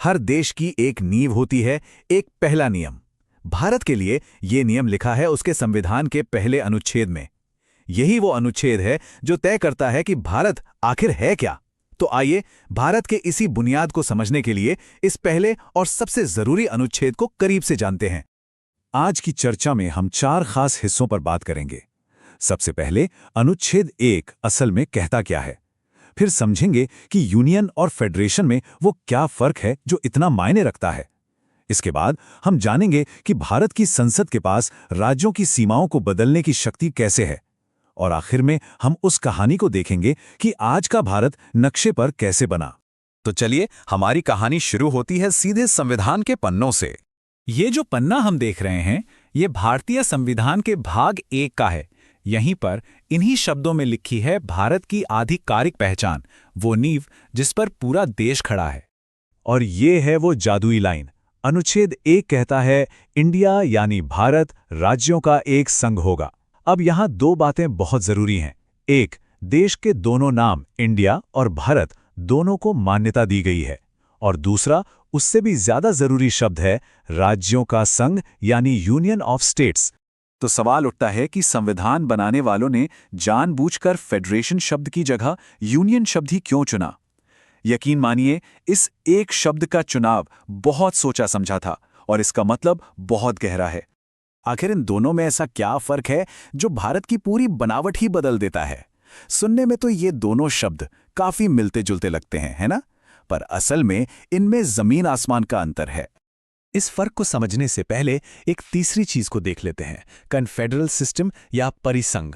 हर देश की एक नींव होती है, एक पहला नियम। भारत के लिए ये नियम लिखा है उसके संविधान के पहले अनुच्छेद में। यही वो अनुच्छेद है जो तय करता है कि भारत आखिर है क्या। तो आइए भारत के इसी बुनियाद को समझने के लिए इस पहले और सबसे जरूरी अनुच्छेद को करीब से जानते हैं। आज की चर्चा में हम 4 खास हिस्सों पर बात करेंगे। सबसे पहले अनुच्छेद 1 असल में कहता क्या है, फिर समझेंगे कि यूनियन और फेडरेशन में वो क्या फर्क है जो इतना मायने रखता है। इसके बाद हम जानेंगे कि भारत की संसद के पास राज्यों की सीमाओं को बदलने की शक्ति कैसे है, और आखिर में हम उस कहानी को देखेंगे कि आज का भारत नक्शे पर कैसे बना। तो चलिए, हमारी कहानी शुरू होती है सीधे संविधान के पन्नों से। ये जो पन्ना हम देख रहे हैं, ये भारतीय संविधान के भाग 1 का है। यहीं पर इन्हीं शब्दों में लिखी है भारत की आधिकारिक पहचान, वो नींव जिस पर पूरा देश खड़ा है। और ये है वो जादुई लाइन। अनुच्छेद 1 कहता है इंडिया यानी भारत राज्यों का एक संघ होगा। अब यहाँ 2 बातें बहुत जरूरी हैं। एक, देश के दोनों नाम इंडिया और भारत दोनों को मान्यता दी गई है, और दूसरा, उससे भी ज्यादा जरूरी शब्द है राज्यों का संघ यानी यूनियन ऑफ स्टेट्स। तो सवाल उठता है कि संविधान बनाने वालों ने जानबूझकर फेडरेशन शब्द की जगह यूनियन शब्द ही क्यों चुना। यकीन मानिए, इस एक शब्द का चुनाव बहुत सोचा समझा था, और इसका मतलब बहुत गहरा है। आखिर इन दोनों में ऐसा क्या फर्क है जो भारत की पूरी बनावट ही बदल देता है। सुनने में तो ये दोनों शब्द काफी मिलते जुलते लगते हैं, है ना? पर असल में इनमें जमीन आसमान का अंतर है। इस फर्क को समझने से पहले एक तीसरी चीज को देख लेते हैं, कन्फेडरल सिस्टम या परिसंघ।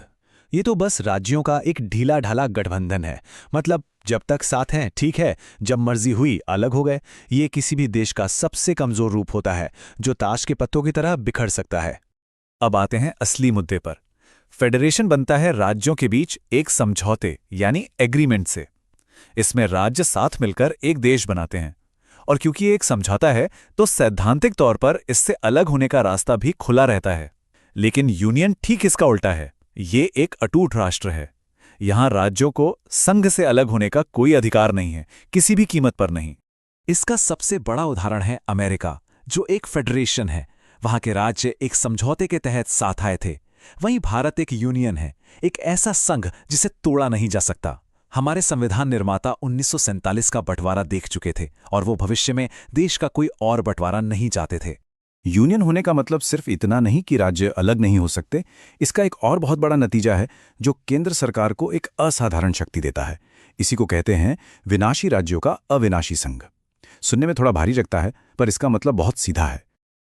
ये तो बस राज्यों का एक ढीला ढाला गठबंधन है। मतलब जब तक साथ हैं ठीक है, जब मर्जी हुई अलग हो गए। ये किसी भी देश का सबसे कमजोर रूप होता है, जो ताश के पत्तों की तरह बिखर सकता है। अब आते हैं असली मुद्दे पर। फेडरेशन बनता है राज्यों के बीच एक समझौते यानी एग्रीमेंट से। इसमें राज्य साथ मिलकर एक देश बनाते हैं, और क्योंकि ये एक समझौता है तो सैद्धांतिक तौर पर इससे अलग होने का रास्ता भी खुला रहता है। लेकिन यूनियन ठीक इसका उल्टा है। ये एक अटूट राष्ट्र है। यहां राज्यों को संघ से अलग होने का कोई अधिकार नहीं है, किसी भी कीमत पर नहीं। इसका सबसे बड़ा उदाहरण है अमेरिका, जो एक फेडरेशन है। वहां के राज्य एक समझौते के तहत साथ आए थे। वहीं भारत एक यूनियन है, एक ऐसा संघ जिसे तोड़ा नहीं जा सकता। हमारे संविधान निर्माता 1947 का बंटवारा देख चुके थे, और वो भविष्य में देश का कोई और बंटवारा नहीं चाहते थे। यूनियन होने का मतलब सिर्फ इतना नहीं कि राज्य अलग नहीं हो सकते। इसका एक और बहुत बड़ा नतीजा है जो केंद्र सरकार को एक असाधारण शक्ति देता है। इसी को कहते हैं विनाशी राज्यों का अविनाशी संघ। सुनने में थोड़ा भारी लगता है, पर इसका मतलब बहुत सीधा है।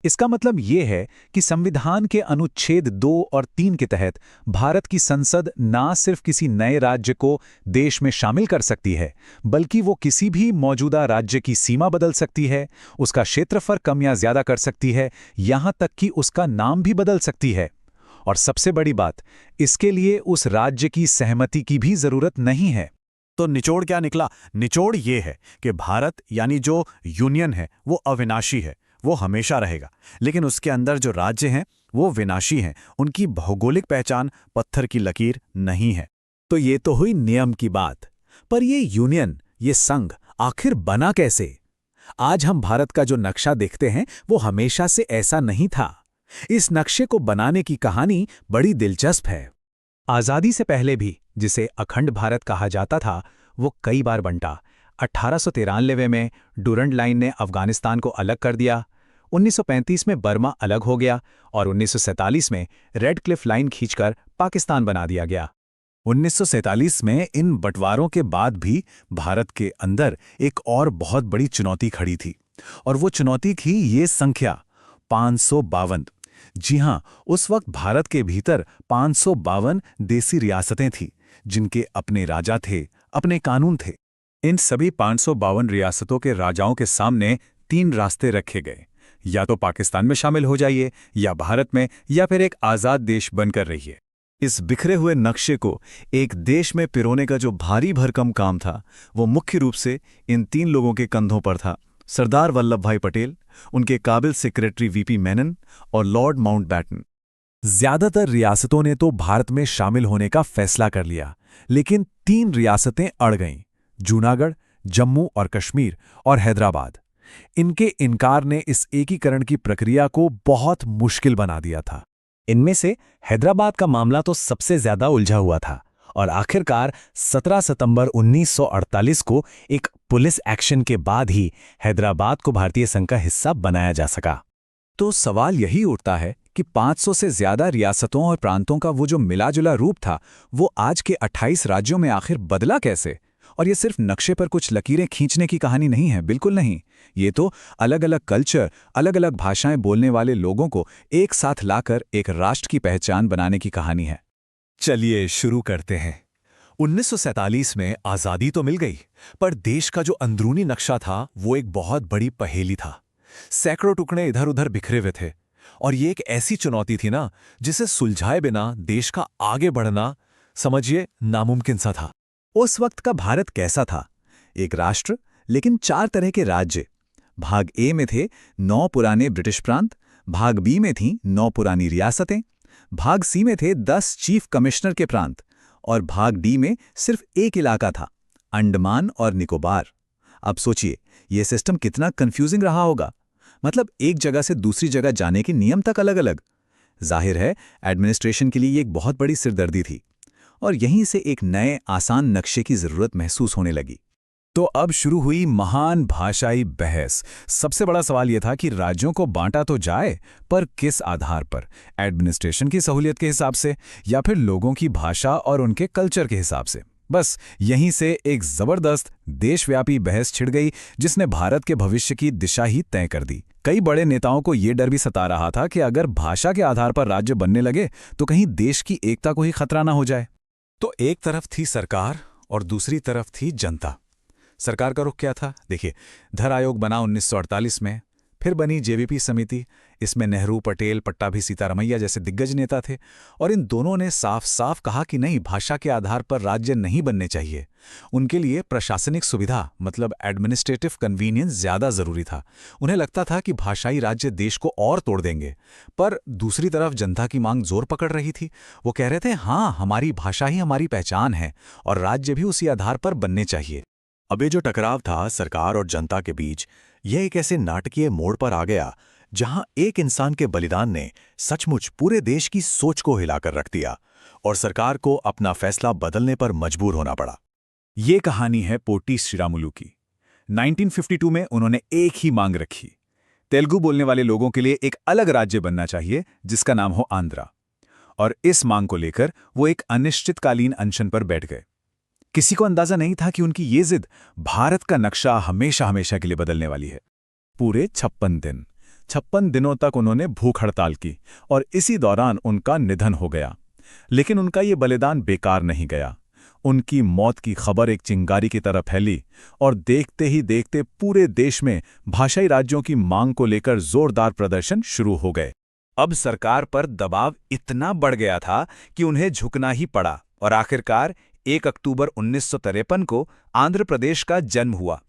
इसका मतलब ये है कि संविधान के अनुच्छेद 2 और 3 के तहत भारत की संसद ना सिर्फ किसी नए राज्य को देश में शामिल कर सकती है, बल्कि वो किसी भी मौजूदा राज्य की सीमा बदल सकती है, उसका क्षेत्रफल कम या ज्यादा कर सकती है, यहां तक कि उसका नाम भी बदल सकती है। और सबसे बड़ी बात, इसके लिए उस राज्य की सहमति की भी जरूरत नहीं है। तो निचोड़ क्या निकला? निचोड़ ये है कि भारत यानी जो यूनियन है वो अविनाशी है, वो हमेशा रहेगा। लेकिन उसके अंदर जो राज्य हैं वो विनाशी हैं। उनकी भौगोलिक पहचान पत्थर की लकीर नहीं है। तो ये तो हुई नियम की बात। पर ये यूनियन, ये संघ आखिर बना कैसे? आज हम भारत का जो नक्शा देखते हैं वो हमेशा से ऐसा नहीं था। इस नक्शे को बनाने की कहानी बड़ी दिलचस्प है। आजादी से पहले भी जिसे अखंड भारत कहा जाता था, वो कई बार बंटा। 1893 में डूरंड लाइन ने अफगानिस्तान को अलग कर दिया। 1935 में बर्मा अलग हो गया, और 1947 में रेड क्लिफ लाइन खींचकर पाकिस्तान बना दिया गया। 1947 में इन बंटवारों के बाद भी भारत के अंदर एक और बहुत बड़ी चुनौती खड़ी थी, और वो चुनौती थी ये संख्या 552। जी हां, उस वक्त भारत के भीतर 552 देसी रियासतें थीं, जिनके अपने राजा थे, अपने कानून थे। इन सभी 552 रियासतों के राजाओं के सामने 3 रास्ते रखे गए। या तो पाकिस्तान में शामिल हो जाइए, या भारत में, या फिर एक आज़ाद देश बनकर रहिए। इस बिखरे हुए नक्शे को एक देश में पिरोने का जो भारी भरकम काम था, वो मुख्य रूप से इन 3 लोगों के कंधों पर था। सरदार वल्लभ भाई पटेल, उनके काबिल सेक्रेटरी वीपी मेनन और लॉर्ड माउंटबैटन। ज्यादातर रियासतों ने तो भारत में शामिल होने का फैसला कर लिया, लेकिन 3 रियासतें अड़ गईं: जूनागढ़, जम्मू और कश्मीर और हैदराबाद। इनके इनकार ने इस एकीकरण की प्रक्रिया को बहुत मुश्किल बना दिया था। इनमें से हैदराबाद का मामला तो सबसे ज्यादा उलझा हुआ था और आखिरकार 17 सितंबर 1948 को एक पुलिस एक्शन के बाद ही हैदराबाद को भारतीय संघ का हिस्सा बनाया जा सका। तो सवाल यही उठता है कि 500 से ज्यादा रियासतों और प्रांतों का वो जो मिला-जुला रूप था, वो आज के 28 राज्यों में आखिर बदला कैसे? और ये सिर्फ नक्शे पर कुछ लकीरें खींचने की कहानी नहीं है, बिल्कुल नहीं। ये तो अलग-अलग कल्चर, अलग-अलग भाषाएं बोलने वाले लोगों को एक साथ लाकर एक राष्ट्र की पहचान बनाने की कहानी है। चलिए शुरू करते हैं। 1947 में आज़ादी तो मिल गई, पर देश का जो अंदरूनी नक्शा था वो एक बहुत बड़ी पहेली था। सैकड़ों टुकड़े इधर उधर बिखरे हुए थे और ये एक ऐसी चुनौती थी ना, जिसे सुलझाए बिना देश का आगे बढ़ना, समझिए, नामुमकिन सा था। उस वक्त का भारत कैसा था? एक राष्ट्र, लेकिन 4 तरह के राज्य। भाग ए में थे 9 पुराने ब्रिटिश प्रांत, भाग बी में थीं 9 पुरानी रियासतें, भाग सी में थे 10 चीफ कमिश्नर के प्रांत और भाग डी में सिर्फ एक इलाका था, अंडमान और निकोबार। अब सोचिए, ये सिस्टम कितना कंफ्यूजिंग रहा होगा। मतलब एक जगह से दूसरी जगह जाने के नियम तक अलग-अलग। जाहिर है, एडमिनिस्ट्रेशन के लिए ये एक बहुत बड़ी सिरदर्दी थी और यहीं से एक नए आसान नक्शे की जरूरत महसूस होने लगी। तो अब शुरू हुई महान भाषाई बहस। सबसे बड़ा सवाल यह था कि राज्यों को बांटा तो जाए, पर किस आधार पर? एडमिनिस्ट्रेशन की सहूलियत के हिसाब से या फिर लोगों की भाषा और उनके कल्चर के हिसाब से? बस यहीं से एक जबरदस्त देशव्यापी बहस छिड़ गई, जिसने भारत के भविष्य की दिशा ही तय कर दी। कई बड़े नेताओं को यह डर भी सता रहा था कि अगर भाषा के आधार पर राज्य बनने लगे तो कहीं देश की एकता को ही खतरा ना हो जाए। तो एक तरफ थी सरकार और दूसरी तरफ थी जनता। सरकार का रुख क्या था? देखिए, धर आयोग बना 1948 में, फिर बनी जेवीपी समिति। इसमें नेहरू, पटेल, पट्टाभी, सीतारमैया जैसे दिग्गज नेता थे और इन दोनों ने साफ साफ कहा कि नहीं, भाषा के आधार पर राज्य नहीं बनने चाहिए। उनके लिए प्रशासनिक सुविधा, मतलब एडमिनिस्ट्रेटिव कन्वीनियंस, ज्यादा जरूरी था। उन्हें लगता था कि भाषाई राज्य देश को और तोड़ देंगे। पर दूसरी तरफ जनता की मांग जोर पकड़ रही थी। वो कह रहे थे, हाँ, हमारी भाषा ही हमारी पहचान है और राज्य भी उसी आधार पर बनने चाहिए। अब ये जो टकराव था सरकार और जनता के बीच, यह एक ऐसे नाटकीय मोड़ पर आ गया जहां एक इंसान के बलिदान ने सचमुच पूरे देश की सोच को हिलाकर रख दिया और सरकार को अपना फैसला बदलने पर मजबूर होना पड़ा। ये कहानी है पोटी श्रीरामुलु की। 1952 में उन्होंने एक ही मांग रखी, तेलुगु बोलने वाले लोगों के लिए एक अलग राज्य बनना चाहिए जिसका नाम हो आंध्रा। और इस मांग को लेकर वो एक अनिश्चितकालीन अनशन पर बैठ गए। किसी को अंदाजा नहीं था कि उनकी ये जिद भारत का नक्शा हमेशा हमेशा के लिए बदलने वाली है। पूरे 56 दिनों तक उन्होंने भूख हड़ताल की और इसी दौरान उनका निधन हो गया। लेकिन उनका ये बलिदान बेकार नहीं गया। उनकी मौत की खबर एक चिंगारी की तरह फैली और देखते ही देखते पूरे देश में भाषाई राज्यों की मांग को लेकर जोरदार प्रदर्शन शुरू हो गए। अब सरकार पर दबाव इतना बढ़ गया था कि उन्हें झुकना ही पड़ा और आखिरकार 1 अक्टूबर 1953 को आंध्र प्रदेश का जन्म हुआ।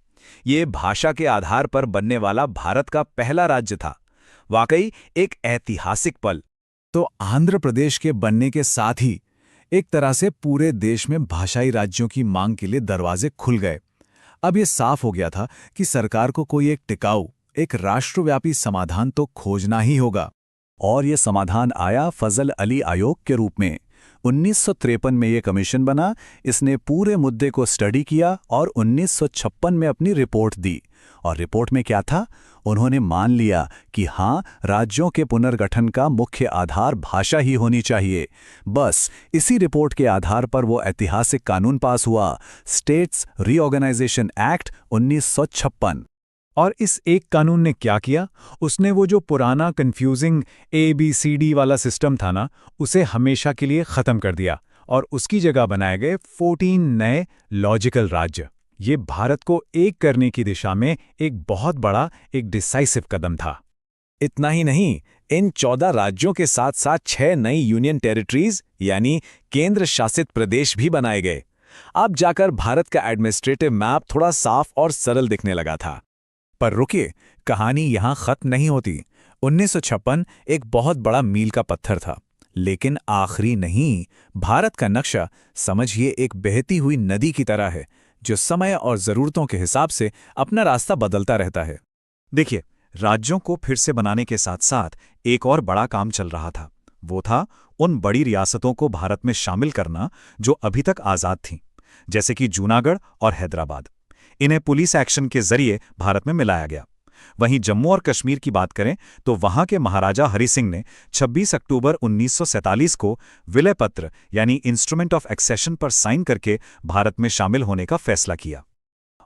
ये भाषा के आधार पर बनने वाला भारत का पहला राज्य था। वाकई एक ऐतिहासिक पल। तो आंध्र प्रदेश के बनने के साथ ही एक तरह से पूरे देश में भाषाई राज्यों की मांग के लिए दरवाजे खुल गए। अब ये साफ हो गया था कि सरकार को कोई एक टिकाऊ, एक राष्ट्रव्यापी समाधान तो खोजना ही होगा। और ये समाधान आया फजल अली आयोग के रूप में। 1953 में ये कमीशन बना। इसने पूरे मुद्दे को स्टडी किया और 1956 में अपनी रिपोर्ट दी। और रिपोर्ट में क्या था? उन्होंने मान लिया कि हाँ, राज्यों के पुनर्गठन का मुख्य आधार भाषा ही होनी चाहिए। बस इसी रिपोर्ट के आधार पर वो ऐतिहासिक कानून पास हुआ, स्टेट्स रीऑर्गेनाइजेशन एक्ट 1956। और इस एक कानून ने क्या किया? उसने वो जो पुराना कंफ्यूजिंग ABCD वाला सिस्टम था ना, उसे हमेशा के लिए खत्म कर दिया और उसकी जगह बनाए गए 14 नए लॉजिकल राज्य। ये भारत को एक करने की दिशा में एक बहुत बड़ा, एक डिसाइसिव कदम था। इतना ही नहीं, इन 14 राज्यों के साथ साथ 6 नई यूनियन टेरिटरीज यानी केंद्र शासित प्रदेश भी बनाए गए। अब जाकर भारत का एडमिनिस्ट्रेटिव मैप थोड़ा साफ और सरल दिखने लगा था। पर रुकिए, कहानी यहां खत्म नहीं होती। 1956 एक बहुत बड़ा मील का पत्थर था, लेकिन आखिरी नहीं। भारत का नक्शा समझिए एक बहती हुई नदी की तरह है, जो समय और जरूरतों के हिसाब से अपना रास्ता बदलता रहता है। देखिए, राज्यों को फिर से बनाने के साथ साथ एक और बड़ा काम चल रहा था। वो था उन बड़ी रियासतों को भारत में शामिल करना जो अभी तक आज़ाद थीं, जैसे कि जूनागढ़ और हैदराबाद। इन्हें पुलिस एक्शन के जरिए भारत में मिलाया गया। वहीं जम्मू और कश्मीर की बात करें तो वहां के महाराजा हरि सिंह ने 26 अक्टूबर 1947 को विलय पत्र यानी इंस्ट्रूमेंट ऑफ एक्सेशन पर साइन करके भारत में शामिल होने का फैसला किया।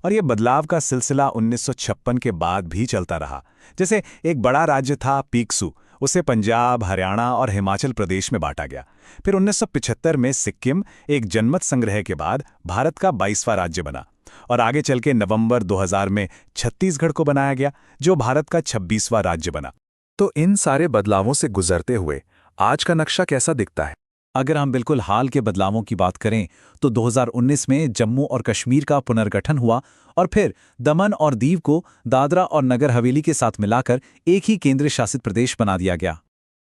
और ये बदलाव का सिलसिला 1956 के बाद भी चलता रहा। जैसे एक बड़ा राज्य था पीकसू, उसे पंजाब, हरियाणा और हिमाचल प्रदेश में बांटा गया। फिर 1975 में सिक्किम एक जनमत संग्रह के बाद भारत का 22वां राज्य बना और आगे चल के नवंबर 2000 में छत्तीसगढ़ को बनाया गया, जो भारत का 26वां राज्य बना। तो इन सारे बदलावों से गुजरते हुए आज का नक्शा कैसा दिखता है? अगर हम बिल्कुल हाल के बदलावों की बात करें तो 2019 में जम्मू और कश्मीर का पुनर्गठन हुआ और फिर दमन और दीव को दादरा और नगर हवेली के साथ मिलाकर एक ही केंद्र शासित प्रदेश बना दिया गया।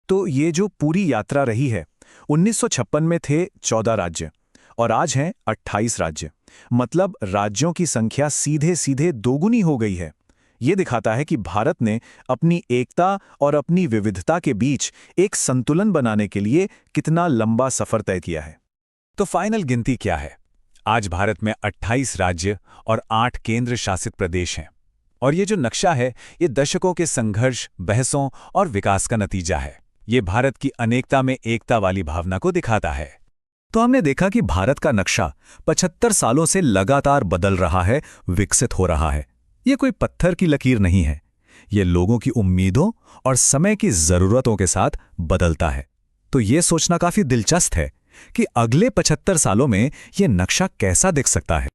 तो ये जो पूरी यात्रा रही है, 1956 में थे 14 राज्य और आज हैं 28 राज्य। मतलब राज्यों की संख्या सीधे सीधे दोगुनी हो गई है। ये दिखाता है कि भारत ने अपनी एकता और अपनी विविधता के बीच एक संतुलन बनाने के लिए कितना लंबा सफर तय किया है। तो फाइनल गिनती क्या है? आज भारत में 28 राज्य और 8 केंद्र शासित प्रदेश हैं। और ये जो नक्शा है, ये दशकों के संघर्ष, बहसों और विकास का नतीजा है। ये भारत की अनेकता में एकता वाली भावना को दिखाता है। तो हमने देखा कि भारत का नक्शा 75 सालों से लगातार बदल रहा है, विकसित हो रहा है। ये कोई पत्थर की लकीर नहीं है, ये लोगों की उम्मीदों और समय की जरूरतों के साथ बदलता है। तो ये सोचना काफी दिलचस्प है कि अगले 75 सालों में ये नक्शा कैसा दिख सकता है।